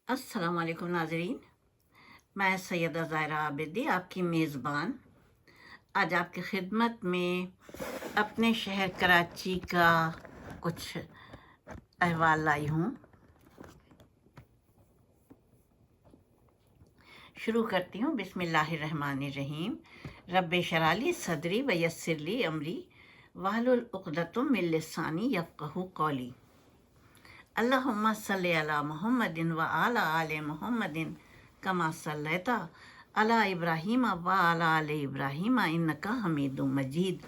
अस्सलाम वालेकुम नाजरीन। मैं सैयदा ज़ायरा आबिदी आपकी मेज़बान आज आपकी खिदमत में अपने शहर कराची का कुछ अहवाल लाई हूँ। शुरू करती हूँ। बिस्मिल्लाहिर्रहमानिर्रहीम। रब्बे शराली सदरी व यस्सिरली अमरी वाहलुल उक़दतुम मिन लिसानी यफ़क़हू क़ौली। अल्लाहुम्मा सल्लि अला मुहम्मदिन व आला आले मुहम्मदिन कमा सल्लैता अला इब्राहीम व आला आले इब्राहीम इन्नका हमीदुम मजीद।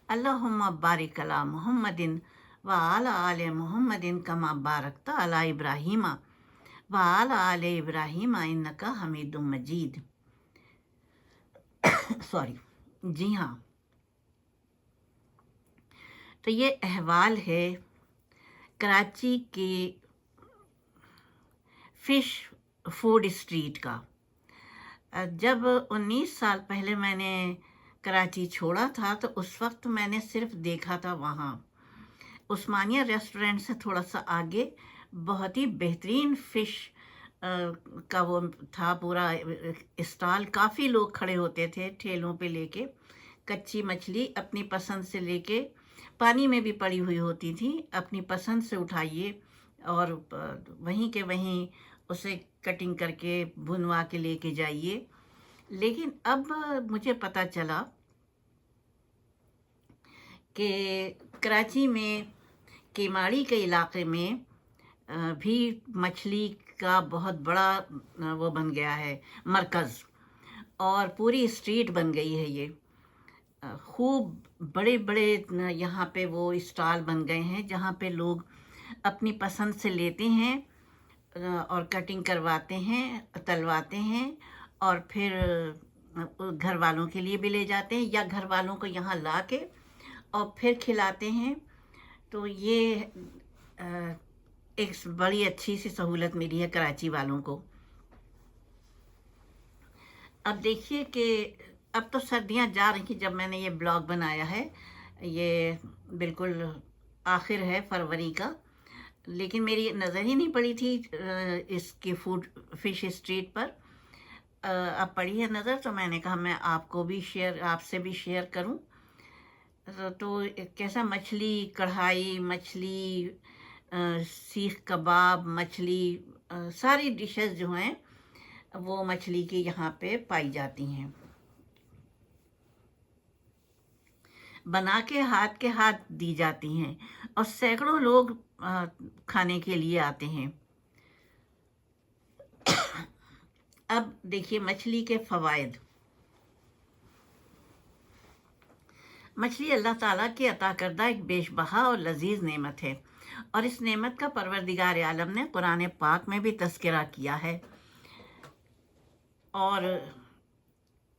अल्लाहुम्मा बारिक अला मुहम्मदिन व आला आले मुहम्मदिन कमा बारकता अला इब्राहीम व आला आले इब्राहीम इन्नका हमीदुम मजीद। सॉरी। जी हाँ, तो ये अहवाल है कराची के फ़िश फूड स्ट्रीट का। जब 19 साल पहले मैंने कराची छोड़ा था तो उस वक्त मैंने सिर्फ देखा था वहाँ उस्मानिया रेस्टोरेंट से थोड़ा सा आगे बहुत ही बेहतरीन फ़िश का वो था पूरा स्टॉल। काफ़ी लोग खड़े होते थे ठेलों पे लेके कच्ची मछली अपनी पसंद से लेके, पानी में भी पड़ी हुई होती थी, अपनी पसंद से उठाइए और वहीं के वहीं उसे कटिंग करके भुनवा के लेके जाइए। लेकिन अब मुझे पता चला कि कराची में केमाड़ी के इलाके में भी मछली का बहुत बड़ा वो बन गया है मरकज़, और पूरी स्ट्रीट बन गई है ये। खूब बड़े बड़े यहाँ पे वो स्टॉल बन गए हैं जहाँ पे लोग अपनी पसंद से लेते हैं और कटिंग करवाते हैं, तलवाते हैं और फिर घर वालों के लिए भी ले जाते हैं या घर वालों को यहाँ ला के और फिर खिलाते हैं। तो ये एक बड़ी अच्छी सी सहूलत मिली है कराची वालों को। अब देखिए कि अब तो सर्दियाँ जा रही जब मैंने ये ब्लॉग बनाया है, ये बिल्कुल आखिर है फरवरी का, लेकिन मेरी नज़र ही नहीं पड़ी थी इसकी फ़िश स्ट्रीट पर। अब पड़ी है नज़र तो मैंने कहा मैं आपसे भी शेयर करूं। तो कैसा मछली कढ़ाई, मछली सीख कबाब, मछली सारी डिशेस जो हैं वो मछली की यहाँ पे पाई जाती हैं। बना के हाथ दी जाती हैं और सैकड़ों लोग खाने के लिए आते हैं। अब देखिए मछली के फ़वाइद। मछली अल्लाह ताला की अता करदा एक बेशबहा और लजीज नेमत है, और इस नेमत का परवरदिगार आलम ने कुरान पाक में भी तज़किरा किया है। और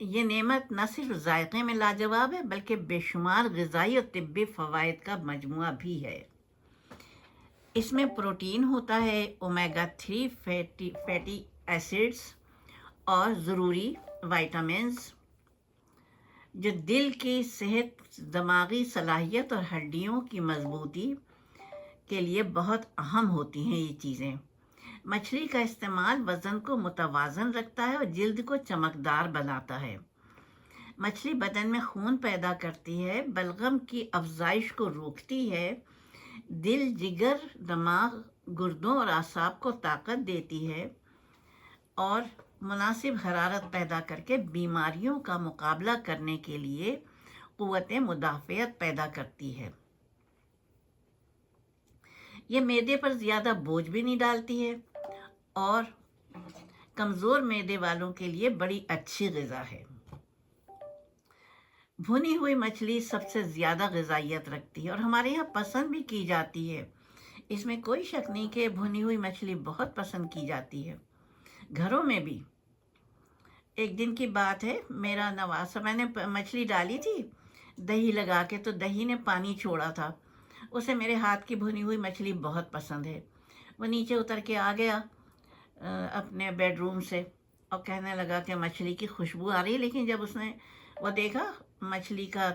ये नेमत न सिर्फ जायके में लाजवाब है बल्कि बेशुमार ग़िज़ाई और तिब्बी फ़वाइद का मजमुआ भी है। इसमें प्रोटीन होता है, ओमेगा 3 फैटी एसिड्स और ज़रूरी विटामिन्स जो दिल की सेहत, दिमागी सलाहियत और हड्डियों की मजबूती के लिए बहुत अहम होती हैं ये चीज़ें। मछली का इस्तेमाल वज़न को मुतवाज़न रखता है और जिल्द को चमकदार बनाता है। मछली बदन में खून पैदा करती है, बलगम की अफजाइश को रोकती है, दिल, जिगर, दिमाग, गुर्दों और आसाब को ताकत देती है और मुनासिब हरारत पैदा करके बीमारियों का मुकाबला करने के लिए क़ुव्वत मुदाफ़ियत पैदा करती है। ये मैदे पर ज़्यादा बोझ भी नहीं डालती है और कमज़ोर मैदे वालों के लिए बड़ी अच्छी ग़िज़ा है। भुनी हुई मछली सबसे ज़्यादा ग़िज़ाइयत रखती है और हमारे यहाँ पसंद भी की जाती है। इसमें कोई शक नहीं कि भुनी हुई मछली बहुत पसंद की जाती है घरों में भी। एक दिन की बात है, मेरा नवासा, मैंने मछली डाली थी दही लगा के, तो दही ने पानी छोड़ा था। उसे मेरे हाथ की भुनी हुई मछली बहुत पसंद है। वो नीचे उतर के आ गया अपने बेडरूम से और कहने लगा कि मछली की खुशबू आ रही है। लेकिन जब उसने वो देखा, मछली का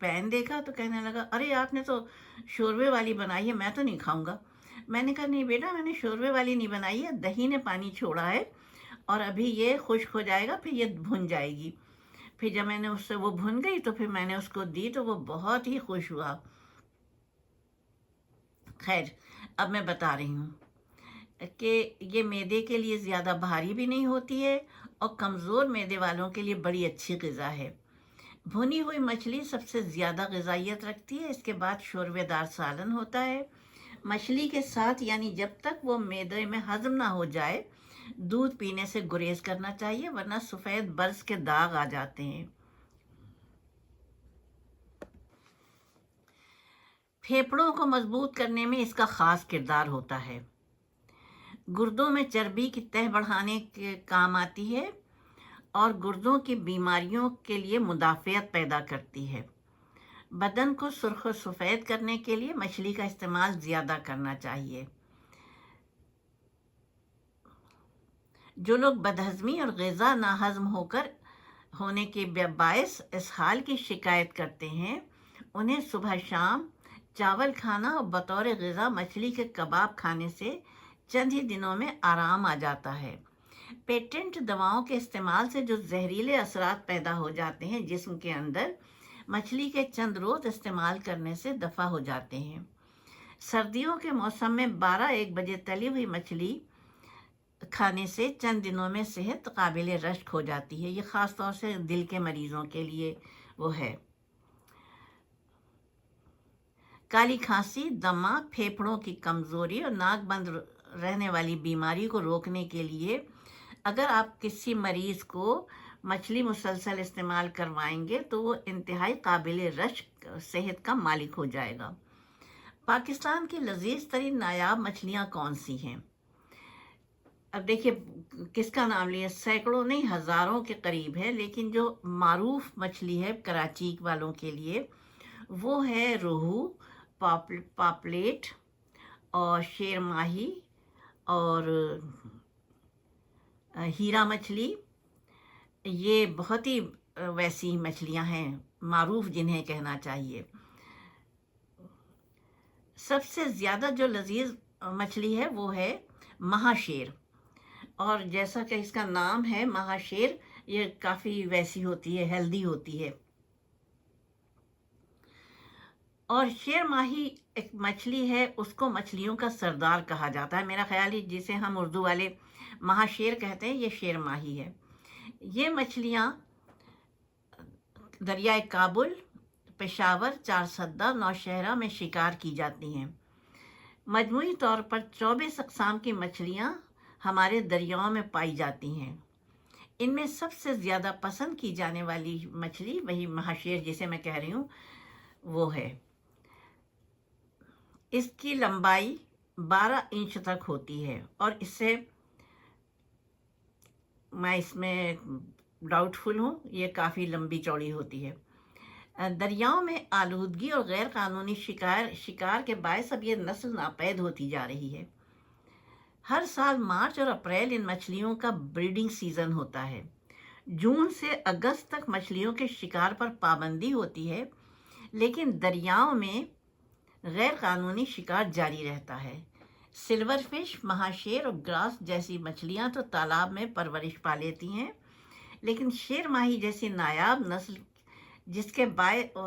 पैन देखा, तो कहने लगा अरे आपने तो शोरबे वाली बनाई है, मैं तो नहीं खाऊंगा। میں نے کہا نہیں بیٹا, میں نے شوربے والی نہیں بنائی ہے, دہی نے پانی چھوڑا ہے اور ابھی یہ خشک ہو جائے گا, پھر یہ بھن جائے گی. پھر جب میں نے اس سے وہ بھن گئی تو پھر میں نے اس کو دی تو وہ بہت ہی خوش ہوا. خیر, اب میں بتا رہی ہوں کہ یہ معدے کے لیے زیادہ بھاری بھی نہیں ہوتی ہے اور کمزور معدے والوں کے لیے بڑی اچھی غذا ہے. بھنی ہوئی مچھلی سب سے زیادہ غذائیت رکھتی ہے. اس کے بعد شوربے دار سالن ہوتا ہے. مچھلی کے ساتھ یعنی جب تک وہ معدے میں ہضم نہ ہو جائے دودھ پینے سے گریز کرنا چاہیے, ورنہ سفید برس کے داغ آ جاتے ہیں. پھیپھڑوں کو مضبوط کرنے میں اس کا خاص کردار ہوتا ہے. گردوں میں چربی کی تہ بڑھانے کے کام آتی ہے اور گردوں کی بیماریوں کے لیے مدافعت پیدا کرتی ہے. بدن کو سرخ و سفید کرنے کے لیے مچھلی کا استعمال زیادہ کرنا چاہیے. جو لوگ بدہضمی اور غذا ناہضم ہونے کے باعث اسہال کی شکایت کرتے ہیں انہیں صبح شام چاول کھانا اور بطور غذا مچھلی کے کباب کھانے سے چند ہی دنوں میں آرام آ جاتا ہے. پیٹنٹ دواؤں کے استعمال سے جو زہریلے اثرات پیدا ہو جاتے ہیں جسم کے اندر, مچھلی کے چند روز استعمال کرنے سے دفع ہو جاتے ہیں. سردیوں کے موسم میں 12-1 بجے تلی ہوئی مچھلی کھانے سے چند دنوں میں صحت قابل رشک ہو جاتی ہے. یہ خاص طور سے دل کے مریضوں کے لیے وہ ہے. کالی کھانسی, دمہ, پھیپھڑوں کی کمزوری اور ناک بند رہنے والی بیماری کو روکنے کے لیے اگر آپ کسی مریض کو مچھلی مسلسل استعمال کروائیں گے تو وہ انتہائی قابل رشک صحت کا مالک ہو جائے گا. پاکستان کی لذیذ ترین نایاب مچھلیاں کون سی ہیں؟ اب دیکھیے کس کا نام لیا, سینکڑوں نہیں ہزاروں کے قریب ہے, لیکن جو معروف مچھلی ہے کراچی والوں کے لیے وہ ہے روہو, پاپلیٹ اور شیر ماہی اور ہیرا مچھلی. یہ بہت ہی ویسی مچھلیاں ہیں معروف جنہیں کہنا چاہیے. سب سے زیادہ جو لذیذ مچھلی ہے وہ ہے مہا شیر, اور جیسا کہ اس کا نام ہے مہا شیر, یہ کافی ویسی ہوتی ہے, ہیلدی ہوتی ہے. اور شیر ماہی ایک مچھلی ہے, اس کو مچھلیوں کا سردار کہا جاتا ہے. میرا خیال ہے جسے ہم اردو والے مہا شیر کہتے ہیں, یہ شیر ماہی ہے. یہ مچھلیاں دریائے کابل, پشاور, چارسدہ, نوشہرہ میں شکار کی جاتی ہیں. مجموعی طور پر 24 اقسام کی مچھلیاں ہمارے دریاؤں میں پائی جاتی ہیں. ان میں سب سے زیادہ پسند کی جانے والی مچھلی وہی مہا شیر جسے میں کہہ رہی ہوں وہ ہے. اس کی لمبائی 12 انچ تک ہوتی ہے اور میں اس میں ڈاؤٹ فل ہوں, یہ کافی لمبی چوڑی ہوتی ہے. دریاؤں میں آلودگی اور غیر قانونی شکار کے باعث اب یہ نسل ناپید ہوتی جا رہی ہے. ہر سال مارچ اور اپریل ان مچھلیوں کا بریڈنگ سیزن ہوتا ہے. جون سے اگست تک مچھلیوں کے شکار پر پابندی ہوتی ہے, لیکن دریاؤں میں غیر قانونی شکار جاری رہتا ہے. سلور فش, مہا شیر اور گراس جیسی مچھلیاں تو تالاب میں پرورش پا لیتی ہیں, لیکن شیر ماہی جیسی نایاب نسل جس کے باعث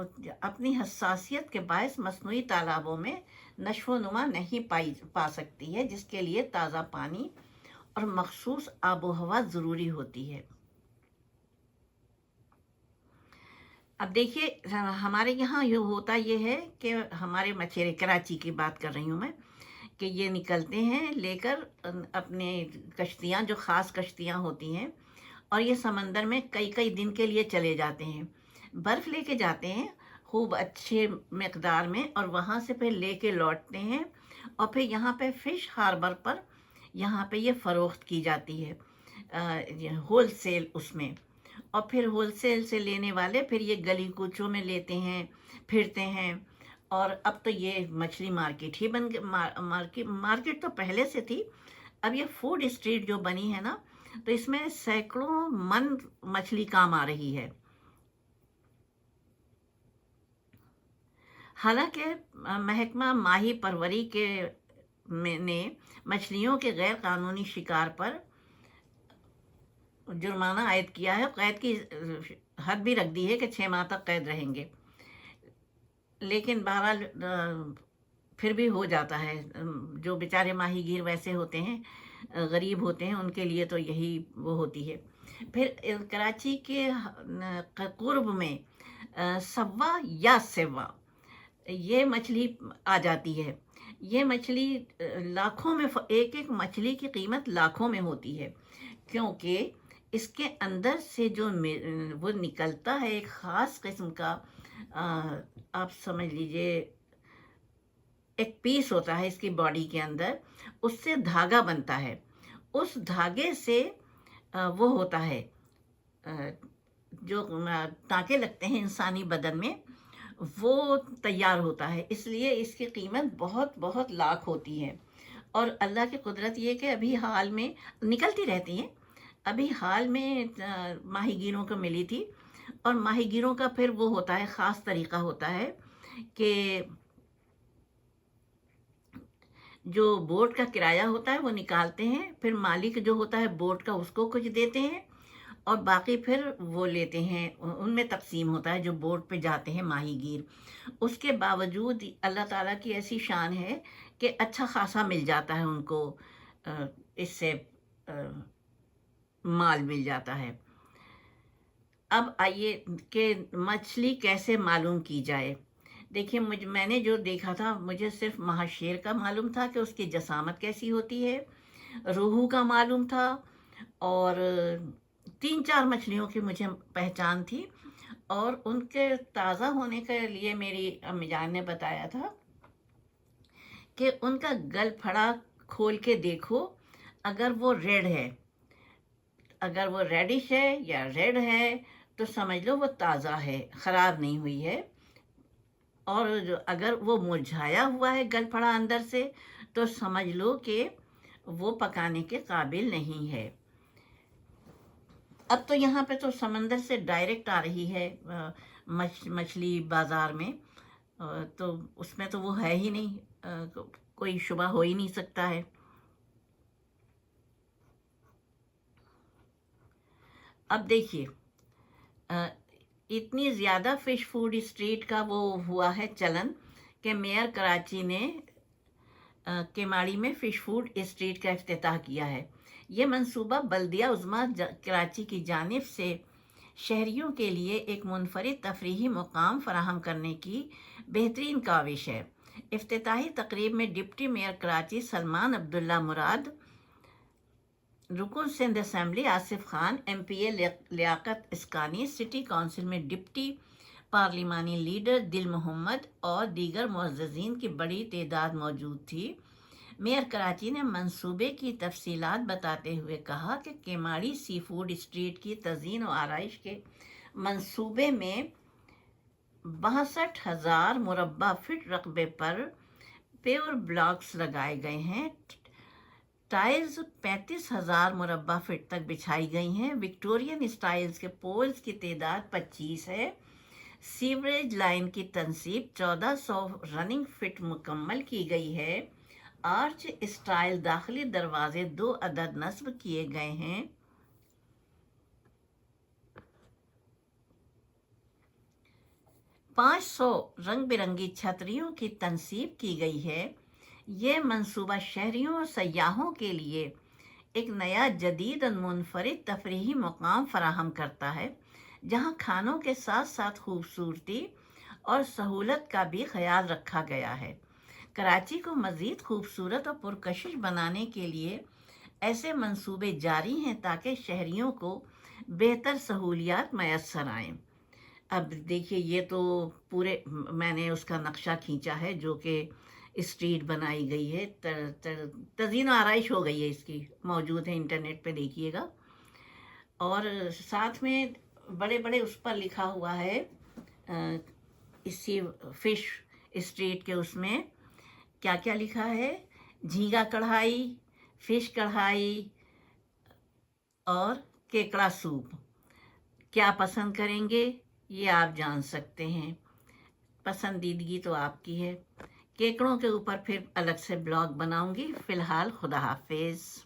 اپنی حساسیت کے باعث مصنوعی تالابوں میں نشو و نما نہیں پا سکتی ہے, جس کے لیے تازہ پانی اور مخصوص آب و ہوا ضروری ہوتی ہے. اب دیکھیے ہمارے یہاں یہ ہوتا یہ ہے کہ ہمارے مچھیرے, کراچی کی بات کر رہی ہوں میں, کہ یہ نکلتے ہیں لے کر اپنے کشتیاں, جو خاص کشتیاں ہوتی ہیں, اور یہ سمندر میں کئی دن کے لیے چلے جاتے ہیں. برف لے کے جاتے ہیں خوب اچھے مقدار میں, اور وہاں سے پھر لے کے لوٹتے ہیں, اور پھر یہاں پہ فش ہاربر پر یہاں پہ یہ فروخت کی جاتی ہے ہول سیل اس میں. اور پھر ہول سیل سے لینے والے پھر یہ گلی کوچوں میں لیتے ہیں, پھرتے ہیں. اور اب تو یہ مچھلی مارکیٹ ہی بن گئی, مارکیٹ تو پہلے سے تھی, اب یہ فوڈ اسٹریٹ جو بنی ہے نا, تو اس میں سینکڑوں من مچھلی کام آ رہی ہے. حالانکہ محکمہ ماہی پروری کے ने मछलियों के गैर कानूनी शिकार पर जुर्माना आयद किया है। कैद की हद भी रख दी है कि 6 माह तक कैद रहेंगे, लेकिन बहरहाल फिर भी हो जाता है। जो बेचारे माहीगीर वैसे होते हैं, गरीब होते हैं, उनके लिए तो यही वो होती है। फिर कराची के कुर्ब में सव्वा या सेवा ये मछली आ जाती है। ये मछली लाखों में, एक एक मछली की कीमत लाखों में होती है, क्योंकि इसके अंदर से जो वो निकलता है एक ख़ास किस्म का, आप समझ लीजिए एक पीस होता है इसकी बॉडी के अंदर, उससे धागा बनता है। उस धागे से वो होता है, जो टाँके लगते हैं इंसानी बदन में, वो तैयार होता है। इसलिए इसकी कीमत बहुत बहुत लाख होती है। और अल्लाह की कुदरत ये कि अभी हाल में निकलती रहती हैं। अभी हाल में माहीगीरों को मिली थी, और माहीगीरों का फिर वो होता है, ख़ास तरीक़ा होता है कि जो बोट का किराया होता है वो निकालते हैं, फिर मालिक जो होता है बोट का उसको कुछ देते हैं, और बाकी फिर वो लेते हैं, उनमें तकसीम होता है जो बोट पे जाते हैं माहीगीर। उसके बावजूद अल्लाह ताला की ऐसी शान है कि अच्छा खासा मिल जाता है उनको, इससे माल मिल जाता है। अब आइए कि मछली कैसे मालूम की जाए। देखिए, मैंने जो देखा था, मुझे सिर्फ महाशेर का मालूम था कि उसकी जसामत कैसी होती है, रोहू का मालूम था, और 3-4 मछलियों की मुझे पहचान थी। और उनके ताज़ा होने के लिए मेरी अम्मीजान ने बताया था कि उनका गलफड़ा खोल के देखो, अगर वो रेड है, अगर वो रेडिश है या रेड है, तो समझ लो वो ताज़ा है, ख़राब नहीं हुई है। और अगर वो मुरझाया हुआ है गलफड़ा अंदर से, तो समझ लो कि वो पकाने के काबिल नहीं है। अब तो यहाँ पे तो समंदर से डायरेक्ट आ रही है मछली बाज़ार में, तो उसमें तो वो है ही नहीं, कोई शुबा हो ही नहीं सकता है। अब देखिए, इतनी ज़्यादा फ़िश फूड स्ट्रीट का वो हुआ है चलन कि मेयर कराची ने केमाड़ी में फ़िश फूड स्ट्रीट का इफ्तिताह किया है। ये मंसूबा बल्दिया उज़्मा कराची की जानिब से शहरियों के लिए एक मुनफरिद तफरीही मुकाम फराहम करने की बेहतरीन काविश है। इफ्तिताही तकरीब में डिप्टी मेयर कराची सलमान अब्दुल्ला मुराद, रुकन Sindh assembly Asif Khan, MPA Liaquat Iskani, city council में डिप्टी पार्लिमानी लीडर दिल मोहम्मद और दीगर मुअज़्ज़ज़ीन की बड़ी तादाद मौजूद थी। मेयर कराची ने मंसूबे की तफसीलात बताते हुए कहा कि केमाड़ी सी फूड स्ट्रीट की तज़ीन व आराइश के मंसूबे में 62,000 मुरब्बा फीट रकबे पर पेवर ब्लॉक्स लगाए गए हैं। टाइल्स 35,000 मुरब्बा फीट तक बिछाई गई हैं। विक्टोरियन स्टाइल्स के पोल्स की तादाद 25 है। सीवरेज लाइन की तनसीब 1400 रनिंग फिट मुकम्मल की गई है। आर्च स्टाइल दाखिली दरवाजे 2 अदद नस्ब किए गए हैं। 500 रंग बिरंगी छतरियों की तनसीब की गई है। ये मंसूबा शहरियों और सयाहों के लिए एक नया जदीद और मुनफरिद तफरीही मुकाम फराहम करता है, जहाँ खानों के साथ साथ खूबसूरती और सहूलत का भी ख्याल रखा गया है। कराची को मज़ीद खूबसूरत और पुरकशिश बनाने के लिए ऐसे मंसूबे जारी हैं ताकि शहरियों को बेहतर सहूलियात मैसर आएँ। अब देखिए, ये तो पूरे मैंने उसका नक्शा खींचा है जो कि स्ट्रीट बनाई गई है, तज़ीन आराइश हो गई है, इसकी मौजूद है, इंटरनेट पे देखिएगा। और साथ में बड़े बड़े उस पर लिखा हुआ है, इसी फ़िश स्ट्रीट के उसमें क्या क्या लिखा है, झींगा कढ़ाई, फ़िश कढ़ाई और केकड़ा सूप। क्या पसंद करेंगे ये आप जान सकते हैं, पसंदीदगी तो आपकी है। کیکڑوں کے اوپر پھر الگ سے بلاگ بناؤں گی. فی الحال خدا حافظ.